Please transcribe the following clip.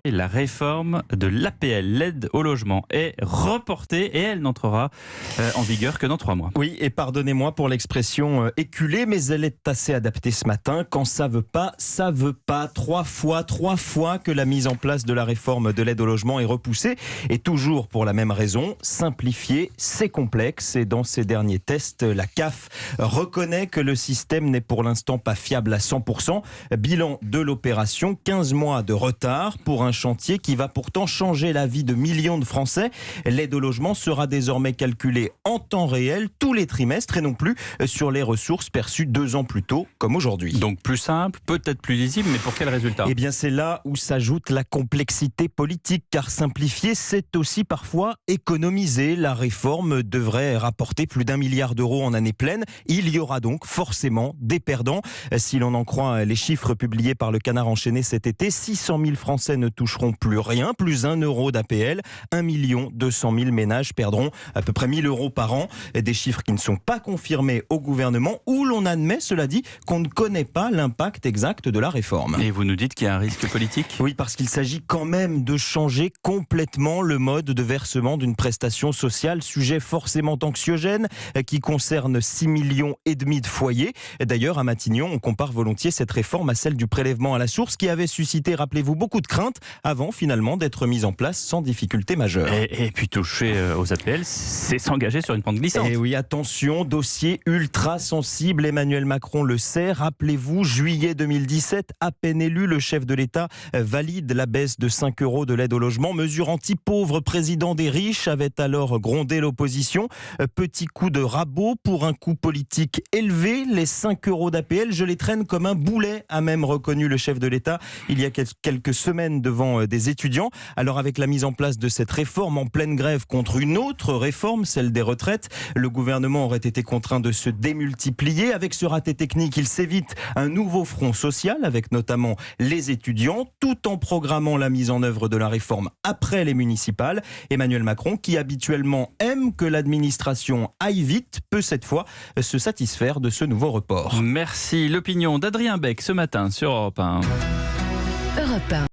Et la réforme de l'APL, l'aide au logement, est reportée et elle n'entrera en vigueur que dans 3 mois. Oui, et pardonnez-moi pour l'expression éculée, mais elle est assez adaptée ce matin. Quand ça veut pas, ça veut pas. 3 fois que la mise en place de la réforme de l'aide au logement est repoussée. Et toujours pour la même raison, simplifier, c'est complexe. Et dans ces derniers tests, la CAF reconnaît que le système n'est pour l'instant pas fiable à 100%. Bilan de l'opération, 15 mois de retard pour un chantier qui va pourtant changer la vie de millions de Français. L'aide au logement sera désormais calculée en temps réel tous les trimestres et non plus sur les ressources perçues 2 ans plus tôt, comme aujourd'hui. Donc plus simple, peut-être plus lisible, mais pour quel résultat ? Eh bien, c'est là où s'ajoute la complexité politique, car simplifier, c'est aussi parfois économiser. La réforme devrait rapporter plus d'1 milliard d'euros en année pleine. Il y aura donc forcément des perdants. Si l'on en croit les chiffres publiés par le Canard enchaîné cet été, 600 000 Français ne toucheront plus rien, plus 1 euro d'APL. 1 200 000 ménages perdront à peu près 1 000 euros par an. Des chiffres qui ne sont pas confirmés au gouvernement, où l'on admet, cela dit, qu'on ne connaît pas l'impact exact de la réforme. Et vous nous dites qu'il y a un risque politique ? Oui, parce qu'il s'agit quand même de changer complètement le mode de versement d'une prestation sociale, sujet forcément anxiogène qui concerne 6,5 millions de foyers. D'ailleurs, à Matignon, on compare volontiers cette réforme à celle du prélèvement à la source qui avait suscité, rappelez-vous, beaucoup de craintes avant finalement d'être mise en place sans difficulté majeure. Et puis toucher aux APL, c'est s'engager sur une pente glissante. Et oui, attention, dossier ultra sensible, Emmanuel Macron le sait. Rappelez-vous, juillet 2017, à peine élu, le chef de l'État valide la baisse de 5 euros de l'aide au logement. Mesure anti-pauvre, président des riches avait alors grondé l'opposition. Petit coup de rabot pour un coût politique élevé. Les 5 euros d'APL, je les traîne comme un boulet, a même reconnu le chef de l'État il y a quelques semaines devant des étudiants. Alors avec la mise en place de cette réforme en pleine grève contre une autre réforme, celle des retraites, le gouvernement aurait été contraint de se démultiplier. Avec ce raté technique, il s'évite un nouveau front social avec notamment les étudiants, tout en programmant la mise en œuvre de la réforme après les municipales. Emmanuel Macron, qui habituellement aime que l'administration aille vite, peut cette fois se satisfaire de ce nouveau report. Merci. L'opinion d'Adrien Beck ce matin sur Europe 1. Europe 1.